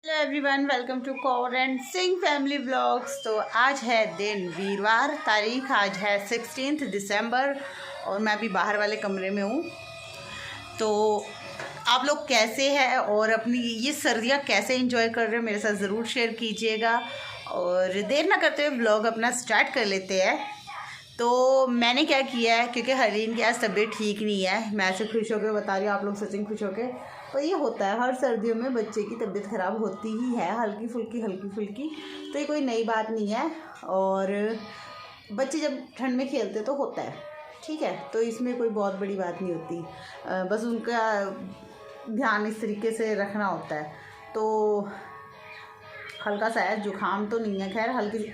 Hello everyone, welcome to Kaur and Singh family vlogs. तो आज है दिन वीरवार, तारीख आज है 16 दिसंबर और मैं अभी बाहर वाले कमरे में हूँ। तो आप लोग कैसे हैं और अपनी ये सर्दियाँ कैसे एंजॉय कर रहे हैं मेरे साथ ज़रूर शेयर कीजिएगा। और देर ना करते हुए व्लॉग अपना स्टार्ट कर लेते हैं। तो मैंने क्या किया है, क्योंकि हरीन की आज तबीयत ठीक नहीं है, मैं ऐसे खुश होकर बता रही हूँ, आप लोग सचिन खुश होकर। तो ये होता है, हर सर्दियों में बच्चे की तबीयत ख़राब होती ही है, हल्की फुल्की। तो ये कोई नई बात नहीं है। और बच्चे जब ठंड में खेलते तो होता है, ठीक है। तो इसमें कोई बहुत बड़ी बात नहीं होती, बस उनका ध्यान इस तरीके से रखना होता है। तो हल्का सा है, जुकाम तो नहीं है, खैर हल्की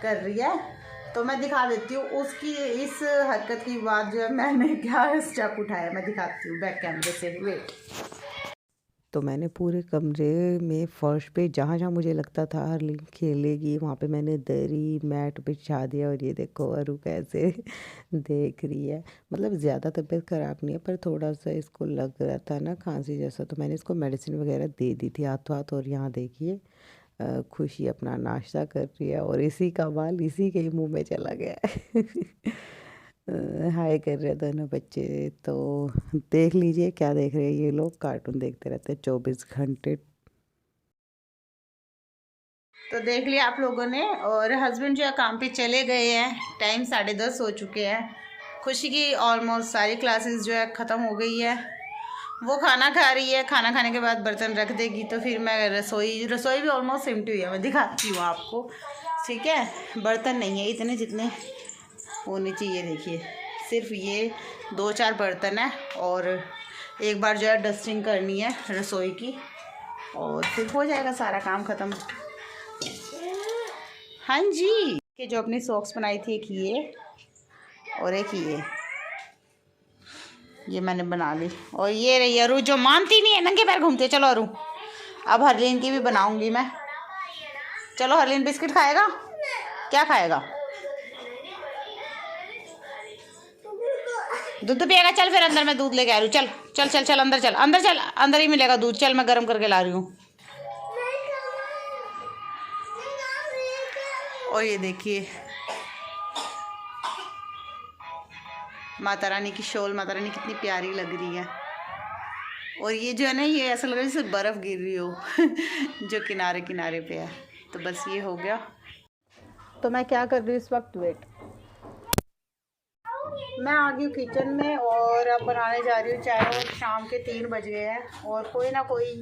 कर रही है। तो मैं दिखा देती हूँ उसकी इस हरकत की बाद जो है मैंने क्या स्टेप उठाया, मैं दिखाती हूँ बैक कैमरे से। वेट। तो मैंने पूरे कमरे में फर्श पे जहाँ जहाँ मुझे लगता था हरलीन खेलेगी वहाँ पे मैंने दरी मैट बिछा दिया। और ये देखो अरु कैसे देख रही है। मतलब ज़्यादा तबीयत ख़राब नहीं है, पर थोड़ा सा इसको लग रहा था ना खांसी जैसा, तो मैंने इसको मेडिसिन वगैरह दे दी थी हाथों हाथ। और यहाँ देखिए खुशी अपना नाश्ता कर रही है और इसी का बाल इसी के ही मुंह में चला गया है। हाय कर रहे हैं दोनों बच्चे। तो देख लीजिए क्या देख रहे हैं ये लोग, कार्टून देखते रहते हैं 24 घंटे। तो देख लिया आप लोगों ने। और हस्बैंड जो है काम पे चले गए हैं, टाइम 10:30 हो चुके हैं। खुशी की ऑलमोस्ट सारी क्लासेस जो है ख़त्म हो गई है। वो खाना खा रही है, खाना खाने के बाद बर्तन रख देगी, तो फिर मैं रसोई भी ऑलमोस्ट सिमटी हुई है, मैं दिखाती हूँ आपको, ठीक है। बर्तन नहीं है इतने जितने होने चाहिए, देखिए सिर्फ ये 2-4 बर्तन है। और एक बार जो है डस्टिंग करनी है रसोई की और फिर हो जाएगा सारा काम ख़त्म। हाँ जी, कि जो अपनी सॉक्स बनाई थी, एक ये और एक ये मैंने बना ली। और ये रही अरु जो मानती नहीं है, नंगे पैर घूमती है। चलो अरु, अब हरलीन की भी बनाऊंगी मैं। चलो हरलीन, बिस्किट खाएगा? क्या खाएगा? दूध पिएगा? चल फिर अंदर मैं दूध लेके आ रही हूँ। चल चल चल चल अंदर चल, अंदर चल, अंदर ही मिलेगा दूध। चल मैं गर्म करके ला रही हूँ। और ये देखिए माता रानी की शॉल, माता रानी कितनी प्यारी लग रही है। और ये जो है ना, ये ऐसा लग रहा है जैसे बर्फ़ गिर रही हो जो किनारे किनारे पे है। तो बस ये हो गया। तो मैं क्या कर रही हूँ इस वक्त, वेट, मैं आ गई हूँ किचन में और अब बनाने जा रही हूँ चाय। और शाम के 3 बज गए हैं और कोई ना कोई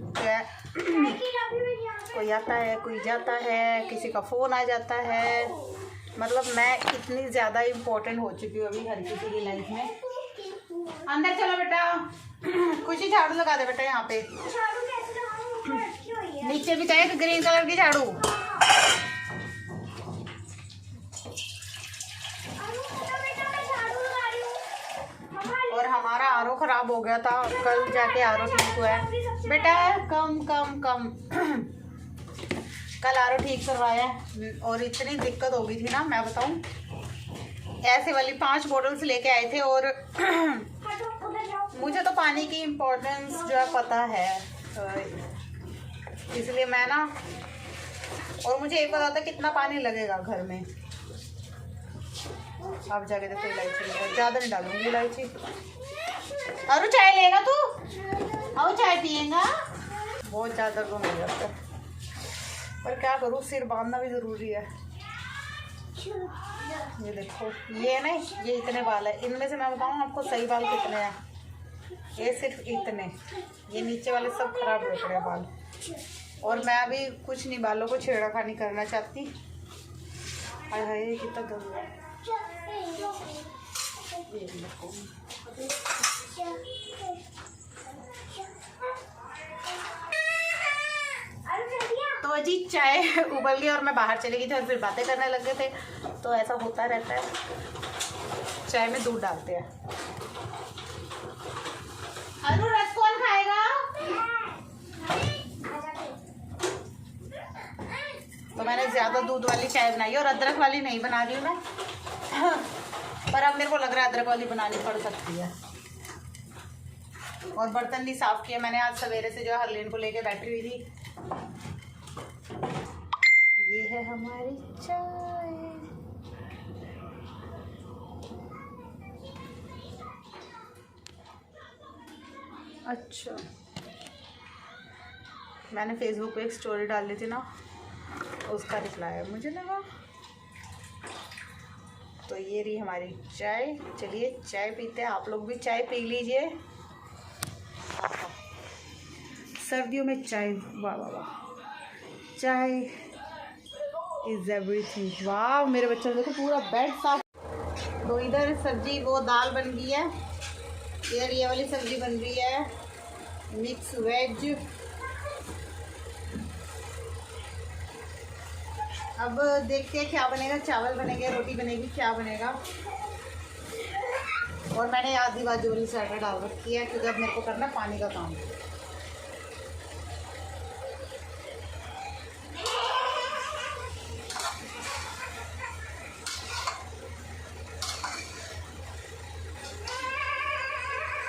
कोई आता है, कोई जाता है, किसी का फ़ोन आ जाता है। मतलब मैं इतनी ज़्यादा इम्पोर्टेंट हो चुकी हूँ अभी हर किसी की लाइफ में। अंदर चलो बेटा, खुशी झाड़ू लगा दे बेटा यहाँ पे। नीचे भी चाहिए ग्रीन कलर की झाड़ू। और हमारा आरओ ख़राब हो गया था, कल जाके आरओ ठीक हुआ है बेटा। कम कम कम कल आरओ ठीक करवाया है। और इतनी दिक्कत हो गई थी ना, मैं बताऊं, ऐसे वाली 5 बॉटल्स लेके आए थे। और मुझे तो पानी की इम्पोर्टेंस जो है पता है, इसलिए मैं ना, और मुझे एक पता था कितना पानी लगेगा घर में। अब जाके देखो इलायची ज़्यादा नहीं डालूंगी इलायची। और चाय लेगा तू? और चाय पिएगा? बहुत ज़्यादा दर्द होने लगता है, पर क्या करूँ, सिर बांधना भी ज़रूरी है। ये देखो, ये नहीं, ये इतने बाल है, इनमें से मैं बताऊँ आपको सही बाल कितने हैं। ये सिर्फ इतने, ये नीचे वाले सब खराब हो रहे बाल। और मैं अभी कुछ नहीं बालों को छेड़खानी करना चाहती। हाय हाय कितना दर्द है। ये देखो, तो जी चाय उबल गई और मैं बाहर चली गई थी और फिर बातें करने लग गए थे। तो ऐसा होता रहता है, चाय में दूध डालते हैं। अनु रस कौन खाएगा? तो मैंने ज़्यादा दूध वाली चाय बनाई और अदरक वाली नहीं बना रही हूँ मैं। पर अब मेरे को लग रहा है अदरक वाली बनानी पड़ सकती है। और बर्तन भी साफ़ किए मैंने आज सवेरे से, जो हरलीन को लेके बैठी हुई थी। अच्छा, मैंने फेसबुक पे एक स्टोरी डाल दी थी ना, उसका रिप्लाई है मुझे लगा। तो ये रही हमारी चाय। चलिए चाय पीते हैं, आप लोग भी चाय पी लीजिए। सर्दियों में चाय, वाह वाह वाह, चाय इज़ एवरीथिंग। वाह, मेरे बच्चे देखो पूरा बेड साफ। तो इधर सब्जी, वो दाल बन गई है, इधर ये वाली सब्जी बन रही है मिक्स वेज। अब देखते हैं क्या बनेगा, चावल बनेंगे, रोटी बनेगी, क्या बनेगा। और मैंने आधी बाजू वाली स्वेटर डाल रखी है क्योंकि अब मेरे को करना पानी का काम।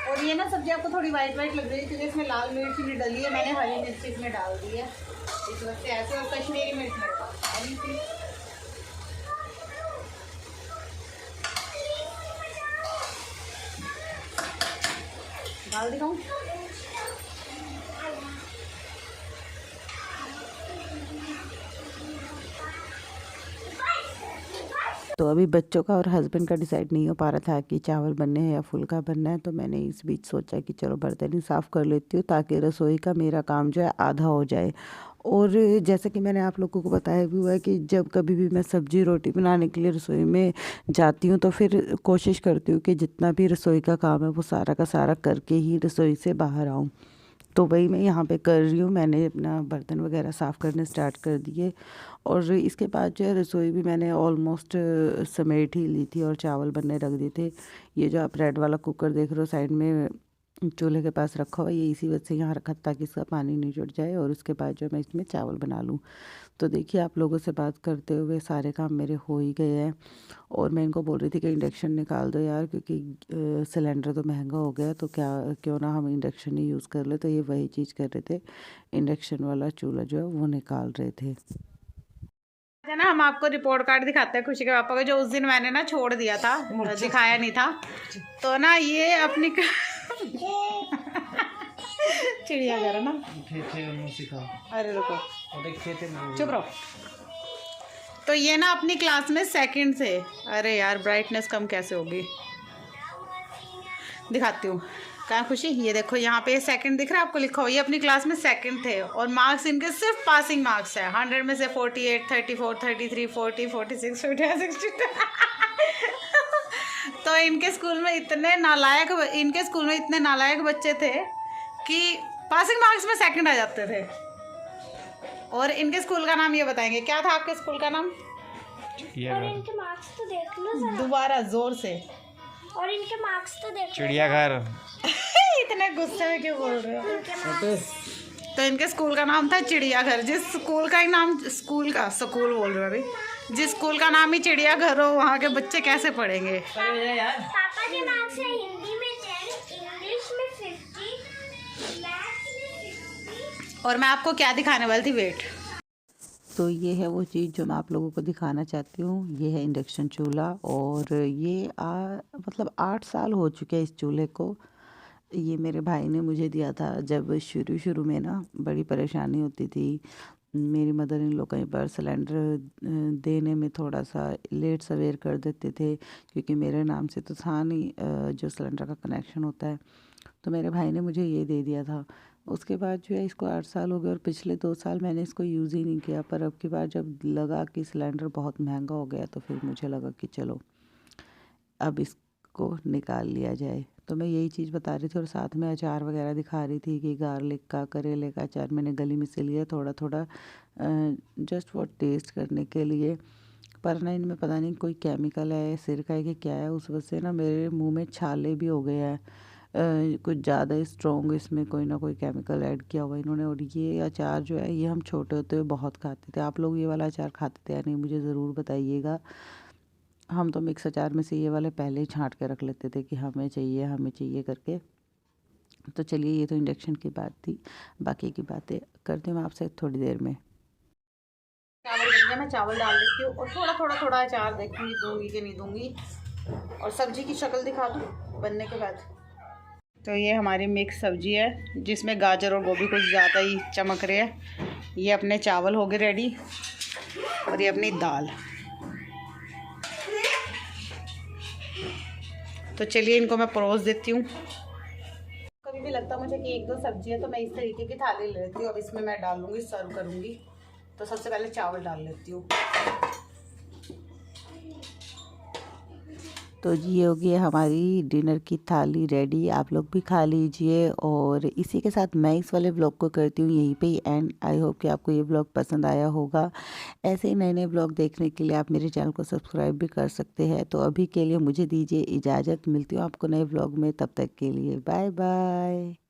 और ये ना सब्जी आपको थोड़ी वाइट वाइट लग रही है क्योंकि इसमें लाल मिर्च नहीं डली है, मैंने हरी मिर्च इसमें डाल दी है इस वक्त से ऐसे। और कश्मीरी मिर्च मेरे पास है नहीं थी। डाल दिखाऊं? तो अभी बच्चों का और हस्बैंड का डिसाइड नहीं हो पा रहा था कि चावल बनने हैं या फुल्का बनना है, तो मैंने इस बीच सोचा कि चलो बर्तन ही साफ़ कर लेती हूँ ताकि रसोई का मेरा काम जो है आधा हो जाए। और जैसे कि मैंने आप लोगों को बताया भी हुआ है कि जब कभी भी मैं सब्ज़ी रोटी बनाने के लिए रसोई में जाती हूँ तो फिर कोशिश करती हूँ कि जितना भी रसोई का काम है वो सारा का सारा करके ही रसोई से बाहर आऊँ। तो वही मैं यहाँ पे कर रही हूँ। मैंने अपना बर्तन वगैरह साफ़ करने स्टार्ट कर दिए और इसके बाद जो है रसोई भी मैंने ऑलमोस्ट समेट ही ली थी और चावल बनने रख दिए थे। ये जो आप रेड वाला कुकर देख रहे हो साइड में चूल्हे के पास रखा हुआ, ये इसी वजह से यहाँ रखा ताकि इसका पानी नहीं जुड़ जाए और उसके बाद जो मैं इसमें चावल बना लूँ। तो देखिए आप लोगों से बात करते हुए सारे काम मेरे हो ही गए हैं। और मैं इनको बोल रही थी कि इंडक्शन निकाल दो यार, क्योंकि सिलेंडर तो महंगा हो गया, तो क्यों ना हम इंडक्शन ही यूज़ कर ले। तो ये वही चीज़ कर रहे थे, इंडक्शन वाला चूल्हा जो है वो निकाल रहे थे। है ना, हम आपको रिपोर्ट कार्ड दिखाते हैं खुशी के पापा का, जो उस दिन मैंने ना छोड़ दिया था, दिखाया नहीं था। तो ना ये अपनी चिड़ियाघर है ना, अरे रुको चुप रहो। तो ये ना अपनी क्लास में सेकंड से, अरे यार ब्राइटनेस कम कैसे होगी, दिखाती हूँ। कहाँ खुशी, ये देखो यहाँ पे सेकंड दिख रहा है आपको लिखा हो, ये अपनी क्लास में सेकंड थे और मार्क्स इनके सिर्फ पासिंग मार्क्स है। 100 में से 48, 34, 33, 40, 46, 62। तो इनके स्कूल में इतने नालायक बच्चे थे कि पासिंग मार्क्स में सेकंड आ जाते थे। और इनके स्कूल का नाम ये बताएंगे, क्या था आपके स्कूल का नाम? और इनके मार्क्स तो देख लो जरा। दोबारा जोर से। और इनके मार्क्स तो देख लो। चिड़ियाघर। इतने गुस्से में क्यों बोल रहे हो? तो इनके स्कूल का नाम था चिड़ियाघर। जिस स्कूल का ही नाम, स्कूल बोल रहे हो अभी, जिस स्कूल का नाम ही चिड़ियाघर हो, वहाँ के बच्चे कैसे पढ़ेंगे? पापा के मार्क्स है हिंदी में 10, इंग्लिश में 50, मैथ्स में 60। और मैं आपको क्या दिखाने वाली थी, वेट। तो ये है वो चीज़ जो मैं आप लोगों को दिखाना चाहती हूँ। ये है इंडक्शन चूल्हा और ये मतलब 8 साल हो चुके हैं इस चूल्हे को। ये मेरे भाई ने मुझे दिया था जब शुरू में ना बड़ी परेशानी होती थी। मेरी मदर इन लोग कई बार सिलेंडर देने में थोड़ा सा लेट सवेर कर देते थे, क्योंकि मेरे नाम से तो था नहीं जो सिलेंडर का कनेक्शन होता है। तो मेरे भाई ने मुझे ये दे दिया था। उसके बाद जो है इसको 8 साल हो गए और पिछले 2 साल मैंने इसको यूज़ ही नहीं किया। पर अब की बार जब लगा कि सिलेंडर बहुत महंगा हो गया तो फिर मुझे लगा कि चलो अब इसको निकाल लिया जाए। तो मैं यही चीज़ बता रही थी और साथ में अचार वगैरह दिखा रही थी कि गार्लिक का, करेले का अचार मैंने गली में से लिया थोड़ा थोड़ा, जस्ट फॉर टेस्ट करने के लिए। पर ना इनमें पता नहीं कोई केमिकल है, सिरका है कि क्या है, उस वजह से ना मेरे मुंह में छाले भी हो गए हैं। कुछ ज़्यादा ही स्ट्रॉन्ग इसमें कोई ना कोई केमिकल ऐड किया हुआ इन्होंने। और ये अचार जो है ये हम छोटे होते हुए बहुत खाते थे। आप लोग ये वाला अचार खाते थे या नहीं, मुझे ज़रूर बताइएगा। हम तो मिक्स अचार में से ये वाले पहले ही छांट के रख लेते थे कि हमें चाहिए करके। तो चलिए, ये तो इंडक्शन की बात थी, बाकी की बातें करती हूँ आपसे थोड़ी देर में। चावल बन गया, मैं चावल डाल देती हूँ और थोड़ा अचार देखूँगी दूँगी कि नहीं दूँगी। और सब्जी की शक्ल दिखा दूँ बनने के बाद। तो ये हमारी मिक्स सब्जी है जिसमें गाजर और गोभी कुछ ज़्यादा ही चमक रहे हैं। ये अपने चावल हो गए रेडी और ये अपनी दाल। तो चलिए इनको मैं परोस देती हूँ। कभी भी लगता मुझे कि एक दो सब्जी है तो मैं इस तरीके की थाली ले लेती हूँ। अब इसमें मैं डाल लूँगी, सर्व करूँगी। तो सबसे पहले चावल डाल लेती हूँ। तो जी ये हो गई हमारी डिनर की थाली रेडी। आप लोग भी खा लीजिए और इसी के साथ मैं इस वाले ब्लॉग को करती हूँ यहीं पे ही एंड। आई होप कि आपको ये ब्लॉग पसंद आया होगा। ऐसे ही नए नए ब्लॉग देखने के लिए आप मेरे चैनल को सब्सक्राइब भी कर सकते हैं। तो अभी के लिए मुझे दीजिए इजाज़त, मिलती हूँ आपको नए ब्लॉग में। तब तक के लिए बाय बाय।